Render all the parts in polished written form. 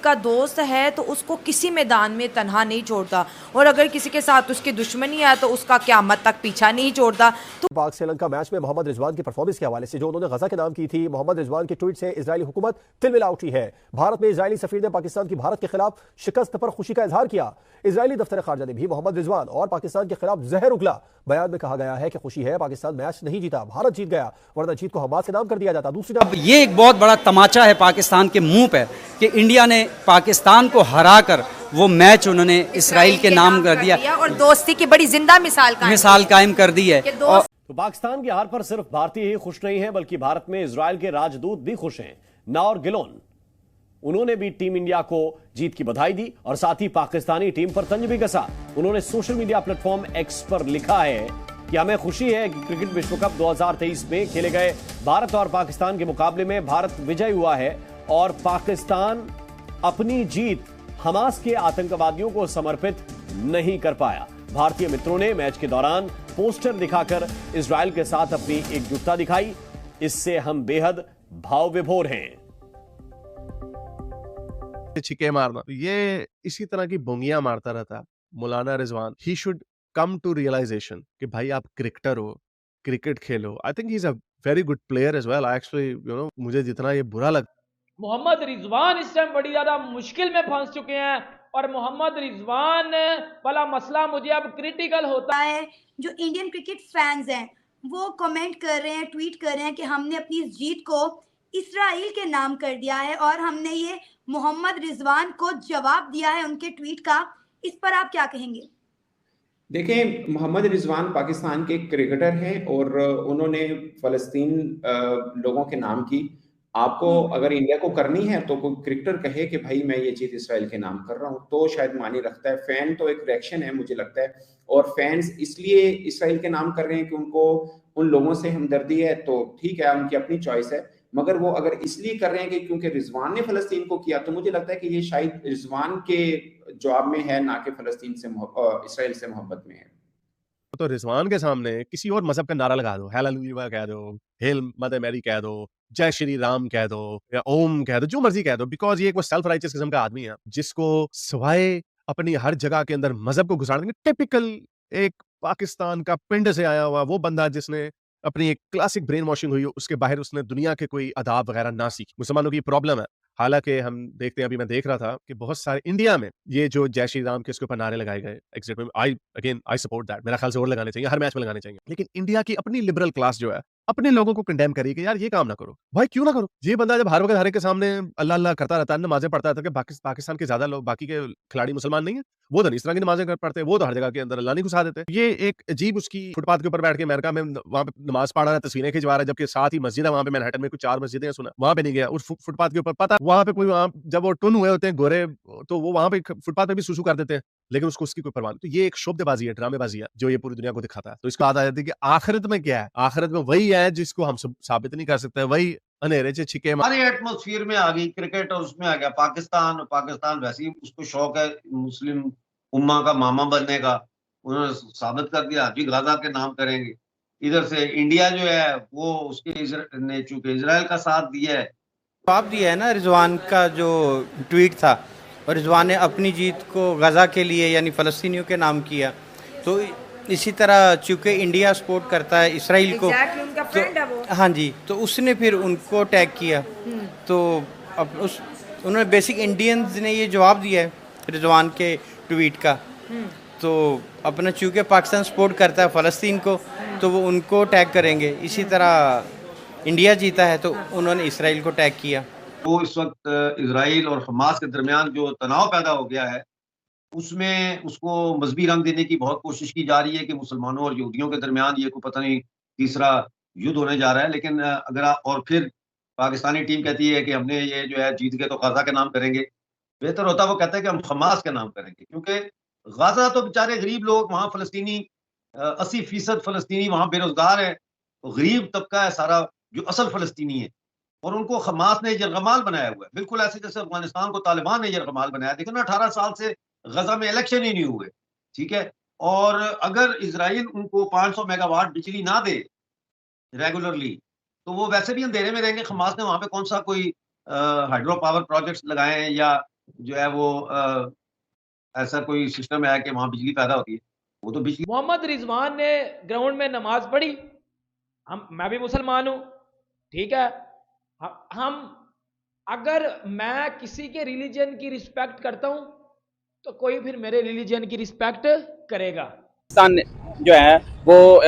का दोस्त है तो उसको किसी मैदान में तन्हा नहीं छोड़ता, और अगर किसी के साथ उसकी दुश्मनी है तो उसका क़यामत तक पीछा नहीं छोड़ता। तो पाक श्रीलंका मैच में मोहम्मद रिजवान की परफॉर्मेंस के हवाले से जो उन्होंने गजा के नाम की थी, मोहम्मद रिजवान के ट्वीट से इजरायली हुकूमत तिलमिला उठी है। भारत में इजरायली सफीर ने पाकिस्तान की भारत के खिलाफ शिकस्त पर खुशी का इजहार किया। इजरायली दफ्तर खारजा ने भी मोहम्मद रिजवान और पाकिस्तान के खिलाफ जहर उगला। बयान में कहा गया है कि खुशी है पाकिस्तान मैच नहीं जीता, भारत जीत गया, वरना जीत को हमास के नाम कर दिया जाता। दूसरी अब ये एक बहुत बड़ा तमाचा है पाकिस्तान के मुंह पे कि इंडिया ने पाकिस्तान को हराकर वो मैच उन्होंने इसराइल के नाम कर दिया और दोस्ती की बड़ी जिंदा मिसाल कायम कर दी है। तो पाकिस्तान की हार पर सिर्फ भारतीय ही खुश नहीं है, बल्कि भारत में इजराइल के राजदूत भी खुश हैं। नाओर गिलोन, उन्होंने भी टीम इंडिया को जीत की बधाई दी और साथ ही पाकिस्तानी टीम पर तंज भी कसा। उन्होंने सोशल मीडिया प्लेटफॉर्म एक्स पर लिखा है कि हमें खुशी है कि क्रिकेट विश्व कप 2023 में खेले गए भारत और पाकिस्तान के मुकाबले में भारत विजयी हुआ है और पाकिस्तान अपनी जीत हमास के आतंकवादियों को समर्पित नहीं कर पाया। भारतीय मित्रों ने मैच के दौरान पोस्टर दिखाकर इजराइल के साथ अपनी एकजुटता दिखाई। इससे हम बेहद भाव विभोर हैं। छिके मारना, ये इसी तरह की बोंगियां मारता रहता Maulana Rizwan. He should come to realization कि भाई आप क्रिकेटर हो, क्रिकेट खेलो। I think he is a very good player as well. Actually मुझे जितना ये बुरा लगता, मोहम्मद रिजवान इस टाइम बड़ी ज्यादा मुश्किल में फंस चुके हैं और मोहम्मद रिजवान वाला मसला मुझे अब क्रिटिकल होता है। जो इंडियन क्रिकेट फैंस हैं वो कमेंट कर रहे हैं, ट्वीट कर रहे हैं कि हमने अपनी इस जीत को इसराइल के नाम कर दिया है और हमने ये मोहम्मद रिजवान को जवाब दिया है उनके ट्वीट का। इस पर आप क्या कहेंगे? देखें, मोहम्मद रिजवान पाकिस्तान के क्रिकेटर हैं और उन्होंने फ़लस्तीन लोगों के नाम की। आपको अगर इंडिया को करनी है तो कोई क्रिकेटर कहे कि भाई मैं ये जीत इसराइल के नाम कर रहा हूँ तो शायद मानी रखता है। फैन तो एक रिएक्शन है मुझे लगता है, और फैंस इसलिए इसराइल के नाम कर रहे हैं कि उनको उन लोगों से हमदर्दी है, तो ठीक है, उनकी अपनी चॉइस है। मगर वो अगर इसलिए कर रहे हैं कि क्योंकि रिजवान ने फ़लस्तीन को किया, तो मुझे लगता है कि ये शायद रिजवान के जवाब में है, ना कि फ़लस्तीन से इसराइल से मोहब्बत में है। तो रिजवान के सामने किसी और मजहब का नारा लगा दो, हालेलुया कह दो, हेल मदर मैरी कह दो, जय श्री राम कह दो या ओम कह दो, जो मर्जी कह दो, बिकॉज ये एक वो सेल्फ राइचियस किस्म का आदमी है जिसको सवाए अपनी हर जगह के अंदर मजहब को घुसाने, टिपिकल एक पाकिस्तान का पिंड से आया हुआ वो बंदा जिसने अपनी एक क्लासिक ब्रेन वॉशिंग हुई, उसके बाहर उसने दुनिया के कोई आदाब वगैरह ना सीखी। मुसलमानों की प्रॉब्लम है। हालांकि हम देखते हैं, अभी मैं देख रहा था कि बहुत सारे इंडिया में ये जो जय श्री राम के इसके ऊपर नारे लगाए गए, एग्जैक्टली आई सपोर्ट दैट। मेरा ख्याल से और लगाने चाहिए, हर मैच में लगाने चाहिए। लेकिन इंडिया की अपनी लिबरल क्लास जो है अपने लोगों को कंडेम करी कि यार ये काम ना करो। भाई क्यों ना करो? ये बंदा जब हर वक्त हर एक के सामने अल्लाह अल्लाह करता रहता है, नमाजें पढ़ता रहता है कि पाकिस्तान के ज्यादा लोग बाकी के खिलाड़ी मुसलमान नहीं है, वो तो नहीं इस तरह की नमाजें पढ़ते, वो तो हर जगह के अंदर अल्लाह नहीं घुसा देते। ये एक अजीब उसकी फुटपाथ के ऊपर बैठ के अमेरिका में वहां पे नमाज पढ़ रहा है, तस्वीरें खिंचवा रहा है, जबकि साथ ही मस्जिद है वहां पे मैनहट्टन में कुछ 4 मस्जिदें सुना, वहां पे नहीं गया। उस फुटपाथ के ऊपर पता वहां पे कोई जब वो टुन हुए होते हैं गोरे, तो वो वहां पे फुटपाथ पे भी सुसु कर देते हैं, लेकिन उसको उसकी कोई परवाह नहीं। तो ये एक शोबदेबाजी है, ड्रामेबाजी है जो ये पूरी दुनिया को दिखाता है। तो इसको बात आ जाती है कि आखिरत में क्या है? आखिरत में वही है जिसको हम साबित नहीं कर सकते, वही अंधेरे से छिके हमारे एटमोस्फियर में आ गई क्रिकेट और उसमें आ गया पाकिस्तान वैसे ही उसको शौक है मुस्लिम उम्मा का मामा बनने का। उन्होंने साबित कर दिया अभी गाजा के नाम करेंगे। इधर से इंडिया जो है वो उसके ने चूंकि इजराइल का साथ दिया है। जवाब दिया है ना रिजवान का जो ट्वीट था, और रिजवान ने अपनी जीत को गजा के लिए यानी फ़लस्तीनियों के नाम किया। तो इसी तरह चूंकि इंडिया सपोर्ट करता है इसराइल को, उनका फ्रेंड है वो। हाँ जी, तो उसने फिर उनको टैग किया। तो अब उन्होंने बेसिक इंडियंस ने ये जवाब दिया है रिजवान के ट्वीट का। तो अपना चूंकि पाकिस्तान सपोर्ट करता है फ़लस्तीन को, तो वो उनको टैग करेंगे। इसी तरह इंडिया जीता है तो उन्होंने इसराइल को टैग किया। तो इस वक्त इसराइल और हमास के दरमियान जो तनाव पैदा हो गया है उसमें उसको मजहबी रंग देने की बहुत कोशिश की जा रही है कि मुसलमानों और यहूदियों के दरमियान ये कोई पता नहीं तीसरा युद्ध होने जा रहा है। लेकिन और फिर पाकिस्तानी टीम कहती है कि हमने ये जो है जीत के तो गाजा के नाम करेंगे। बेहतर होता वो कहते हैं कि हम हमास के नाम करेंगे, क्योंकि गाजा तो बेचारे गरीब लोग वहाँ फ़लस्तीनी 80% फ़लस्तीनी वहाँ बेरोजगार है। तो गरीब तबका है सारा जो असल फ़लस्तीनी है, और उनको हमास ने यरगमाल बनाया हुआ है, बिल्कुल ऐसे जैसे अफगानिस्तान को तालिबान ने यरगमाल बनाया। देखो ना 18 साल से गजा में इलेक्शन ही नहीं हुए, ठीक है। और अगर इजराइल उनको 500 मेगावाट बिजली ना दे रेगुलरली, तो वो वैसे भी अंधेरे में रहेंगे। हमास ने वहां पे कौन सा कोई हाइड्रो पावर प्रोजेक्ट्स लगाए हैं या जो है वो ऐसा कोई सिस्टम है कि वहाँ बिजली पैदा होती है, वो तो बिजली। मोहम्मद रिजवान ने ग्राउंड में नमाज पढ़ी, मैं भी मुसलमान हूं, ठीक है। हम अगर मैं किसी के रिलीजन की रिस्पेक्ट करता हूं तो कोई फिर मेरे रिलीजन की रिस्पेक्ट करेगा। पाकिस्तान जो है वो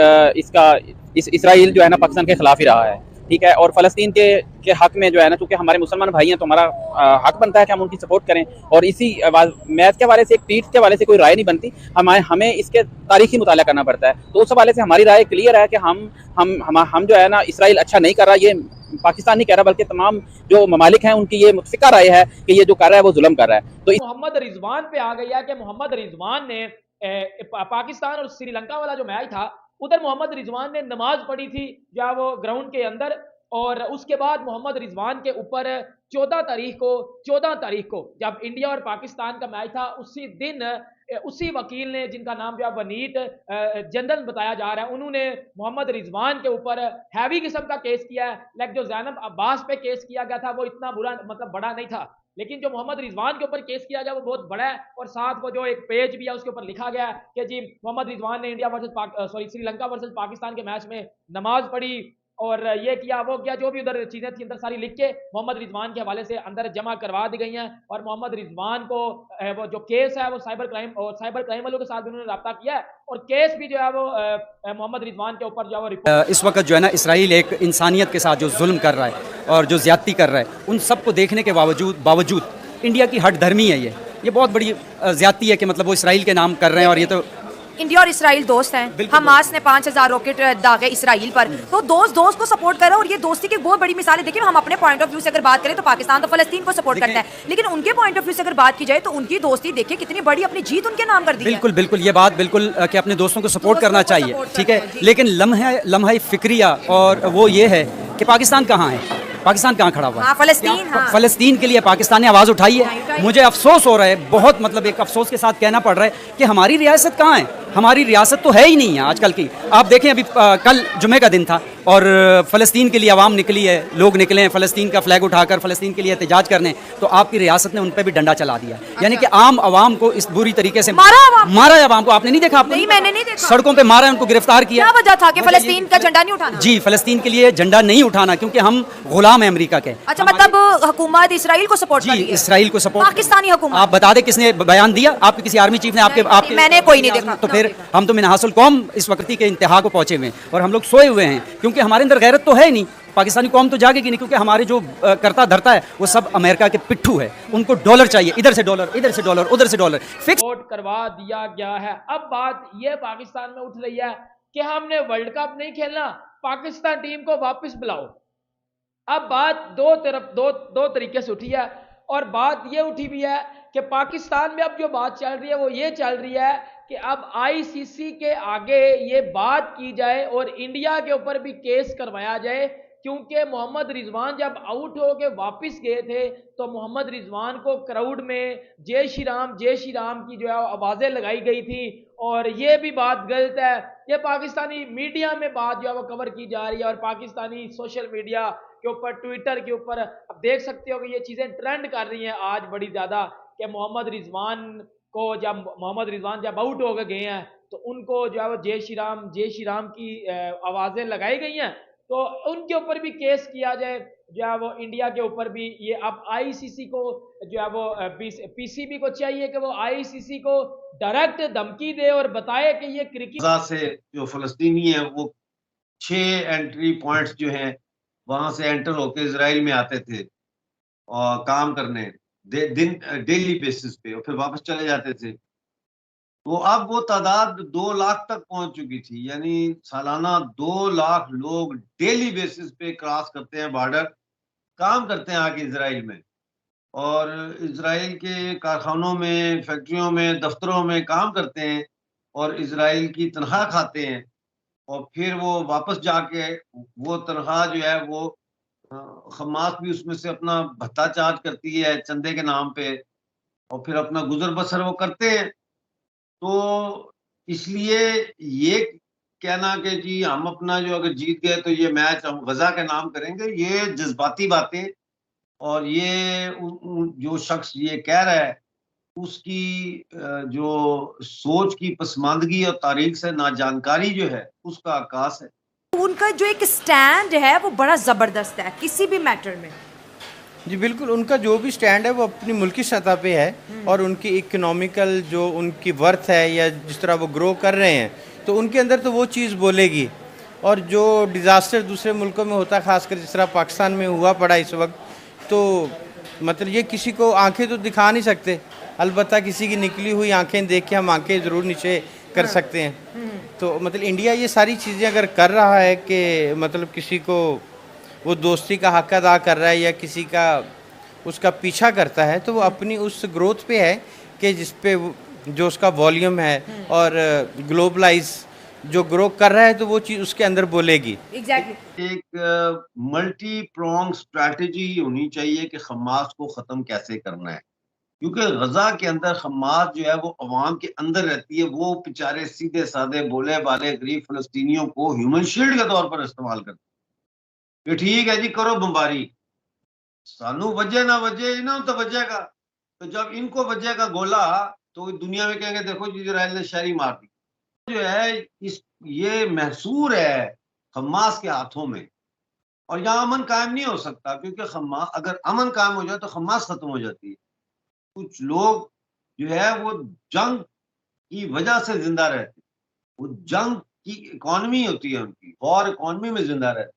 इसराइल जो है ना पाकिस्तान के खिलाफ ही रहा है, ठीक है। और फ़लस्तीन के हक में जो है ना, चूंकि हमारे मुसलमान भाई हैं तो हमारा हक बनता है कि हम उनकी सपोर्ट करें। और इसी मैच के हवाले से, एक ट्वीट के हवाले से कोई राय नहीं बनती, हमें इसके तारीखी मुताला करना पड़ता है। तो उस हवाले से हमारी राय क्लियर है कि हम जो है ना, इसराइल अच्छा नहीं कर रहा, ये पाकिस्तान नहीं कह रहा बल्कि तमाम जो ममालिक हैं उनकी ये मुतफ़िका राय है कि ये जो कर रहा है वो जुल्म कर रहा है। तो मोहम्मद रिजवान पे आ गया कि मोहम्मद रिजवान ने पाकिस्तान और श्रीलंका वाला जो मैच था, उधर मोहम्मद रिजवान ने नमाज पढ़ी थी जो वो ग्राउंड के अंदर। और उसके बाद मोहम्मद रिजवान के ऊपर 14 तारीख को जब इंडिया और पाकिस्तान का मैच था, उसी दिन उसी वकील ने, जिनका नाम जो है वनीत जनरल बताया जा रहा है, उन्होंने मोहम्मद रिजवान के ऊपर हैवी किस्म का केस किया है। लाइक जो जैनब अब्बास पे केस किया गया था वो इतना बुरा, मतलब बड़ा नहीं था, लेकिन जो मोहम्मद रिजवान के ऊपर केस किया गया वो बहुत बड़ा है। और साथ वो जो एक पेज भी है उसके ऊपर लिखा गया है कि जी मोहम्मद रिजवान ने India versus Sri Lanka versus Pakistan के मैच में नमाज पढ़ी और ये किया वो किया, जो भी उधर चीजें थी अंदर सारी लिख के मोहम्मद रिजवान के हवाले से अंदर जमा करवा दी गई हैं। और मोहम्मद रिजवान को वो जो केस है वो साइबर क्राइम वालों के साथ भी उन्होंने रब्ता किया है और केस भी जो है वो मोहम्मद रिजवान के ऊपर जो है वो रिपोर्ट। इस वक्त जो है ना, इसराइल एक इंसानियत के साथ जो जुल्म कर रहा है और जो ज्यादती कर रहा है, उन सब को देखने के बावजूद इंडिया की हट धर्मी है। ये बहुत बड़ी ज्यादती है कि मतलब वो इसराइल के नाम कर रहे हैं। और ये तो इंडिया और इसराइल दोस्त हैं। हमास ने 5000 रॉकेट दागे इसराइल पर, तो दोस्त को सपोर्ट कर रहा है। और ये दोस्ती की बहुत बड़ी मिसाल है। देखिए, हम अपने पॉइंट ऑफ व्यू से अगर बात करें तो पाकिस्तान तो फलस्तीन को सपोर्ट करता है, लेकिन उनके पॉइंट ऑफ व्यू से अगर बात की जाए तो उनकी दोस्ती देखिए कितनी बड़ी, अपनी जीत उनके नाम कर दी है। बिल्कुल ये बात बिल्कुल कि अपने दोस्तों को सपोर्ट करना चाहिए, ठीक है। लेकिन लम्हा फिक्रिया और वो ये है कि पाकिस्तान कहाँ है, पाकिस्तान कहाँ खड़ा हुआ है? फलस्तीन के लिए पाकिस्तान ने आवाज़ उठाई है। मुझे अफसोस हो रहा है, बहुत मतलब एक अफसोस के साथ कहना पड़ रहा है कि हमारी रियासत कहाँ है। हमारी रियासत तो है ही नहीं है आजकल की। आप देखें, अभी कल जुमे का दिन था और फ़लस्तीन के लिए आवाम निकली है, लोग निकले हैं फ़लस्तीन का फ्लैग उठाकर फ़लस्तीन के लिए एहतजाज करने, तो आपकी रियासत ने उन पर भी डंडा चला दिया। यानी कि आम आवाम को इस बुरी तरीके से मारा है। आवाम को आपने नहीं देखा? नहीं, मैंने नहीं देखा। सड़कों पे मारा है, उनको गिरफ्तार किया। क्या वजह था कि फ़लस्तीन का झंडा नहीं उठाना? जी, फ़लस्तीन के लिए झंडा नहीं उठाना क्योंकि हम गुलाम हैं अमेरिका के। अच्छा, मतलब हुकूमत इसराइल को सपोर्ट कर रही है? इसराइल को सपोर्ट। पाकिस्तानी हुकूमत। आप बता दें किसने बयान दिया? आपके किसी आर्मी चीफ ने? आपके मैंने कोई नहीं देखा। तो फिर हम तो मिनहासुल कौम इस वक्ती के इंतहा को पहुंचे हुए हैं और हम लोग सोए हुए हैं क्योंकि हमारे अंदर गैरत तो है ही नहीं। पाकिस्तानी कौम तो जागेगी नहीं क्योंकि हमारे जो करता धरता है वो सब अमेरिका के पिट्ठू है। उनको डॉलर चाहिए, इधर से डॉलर, इधर से डॉलर, उधर से डॉलर, फिक्स करवा दिया गया है। अब बात ये पाकिस्तान में उठ रही है कि हमने वर्ल्ड कप नहीं खेलना, पाकिस्तान टीम को वापस बुलाओ। अब बात दो तरीके से उठी है और बात ये उठी भी है कि पाकिस्तान में अब जो बात चल रही है वो ये चल रही है कि अब आईसीसी के आगे ये बात की जाए और इंडिया के ऊपर भी केस करवाया जाए, क्योंकि मोहम्मद रिजवान जब आउट होके वापस गए थे तो मोहम्मद रिजवान को क्राउड में जय श्री राम की जो है आवाज़ें लगाई गई थी और ये भी बात गलत है। ये पाकिस्तानी मीडिया में बात जो है वो कवर की जा रही है और पाकिस्तानी सोशल मीडिया के ऊपर, ट्विटर के ऊपर अब देख सकते हो कि ये चीज़ें ट्रेंड कर रही हैं आज बड़ी ज़्यादा कि मोहम्मद रिजवान जब आउट हो गए हैं तो उनको जो है वो जय श्री राम की आवाज़ें लगाई गई हैं, तो उनके ऊपर भी केस किया जाए जो है वो इंडिया के ऊपर भी। ये अब आईसीसी को जो है वो पीसीबी को चाहिए कि वो आईसीसी को डायरेक्ट धमकी दे और बताए कि ये क्रिकेट से जो फलस्तीनी है वो 6 एंट्री पॉइंट्स जो हैं वहां से एंटर होकर इजराइल में आते थे और काम करने डेली बेसिस पे और फिर वापस चले जाते थे। तो अब वो तादाद 2 लाख तक पहुंच चुकी थी, यानी सालाना 2 लाख लोग डेली बेसिस पे क्रॉस करते हैं बॉर्डर, काम करते हैं आके इजराइल में और इजराइल के कारखानों में, फैक्ट्रियों में, दफ्तरों में काम करते हैं और इजराइल की तनख्वाह खाते हैं और फिर वो वापस जाके वो तनख्वाह जो है वो हमास भी उसमें से अपना भत्ता चार्ज करती है चंदे के नाम पे और फिर अपना गुजर बसर वो करते हैं। तो इसलिए ये कहना कि जी हम अपना जो अगर जीत गए तो ये मैच हम गजा के नाम करेंगे, ये जज्बाती बातें और ये जो शख्स ये कह रहा है उसकी जो सोच की पसमानदगी और तारीख से ना जानकारी जो है उसका आकाश है। उनका जो एक स्टैंड है वो बड़ा ज़बरदस्त है किसी भी मैटर में। जी बिल्कुल, उनका जो भी स्टैंड है वो अपनी मुल्की सतह पे है और उनकी इकोनॉमिकल जो उनकी वर्थ है या जिस तरह वो ग्रो कर रहे हैं तो उनके अंदर तो वो चीज़ बोलेगी। और जो डिज़ास्टर दूसरे मुल्कों में होता, खासकर जिस तरह पाकिस्तान में हुआ पड़ा इस वक्त, तो मतलब ये किसी को आंखें तो दिखा नहीं सकते, अलबत्ता किसी की निकली हुई आंखें देख के हम आंखें ज़रूर नीचे कर सकते हैं। तो मतलब इंडिया ये सारी चीज़ें अगर कर रहा है कि मतलब किसी को वो दोस्ती का हक अदा कर रहा है या किसी का उसका पीछा करता है, तो वो अपनी उस ग्रोथ पे है कि जिस पे जो उसका वॉल्यूम है और ग्लोबलाइज जो ग्रो कर रहा है तो वो चीज़ उसके अंदर बोलेगी। एग्जैक्टली। एक मल्टी प्रोंग स्ट्रैटेजी होनी चाहिए कि हमास को ख़त्म कैसे करना है, क्योंकि गजा के अंदर हमास जो है वो अवाम के अंदर रहती है। वो बेचारे सीधे साधे भोले भाले गरीब फ़लस्तीनियों को ह्यूमन शील्ड के तौर पर इस्तेमाल करते हैं कि ठीक है जी करो बमबारी, सानू वजह ना वजह इन्हों तो वजेगा, तो जब इनको वजेगा गोला तो दुनिया में कहेंगे देखो जी इजराइल ने शहरी मार दी। जो है इस ये महसूर है हमास के हाथों में, और यहाँ अमन कायम नहीं हो सकता, क्योंकि हमास अगर अमन कायम हो जाए तो हमास खत्म हो जाती है। कुछ लोग जो है वो जंग की वजह से जिंदा रहते हैं, वो जंग की इकॉनमी होती है उनकी, और इकॉनमी में जिंदा रहते हैं।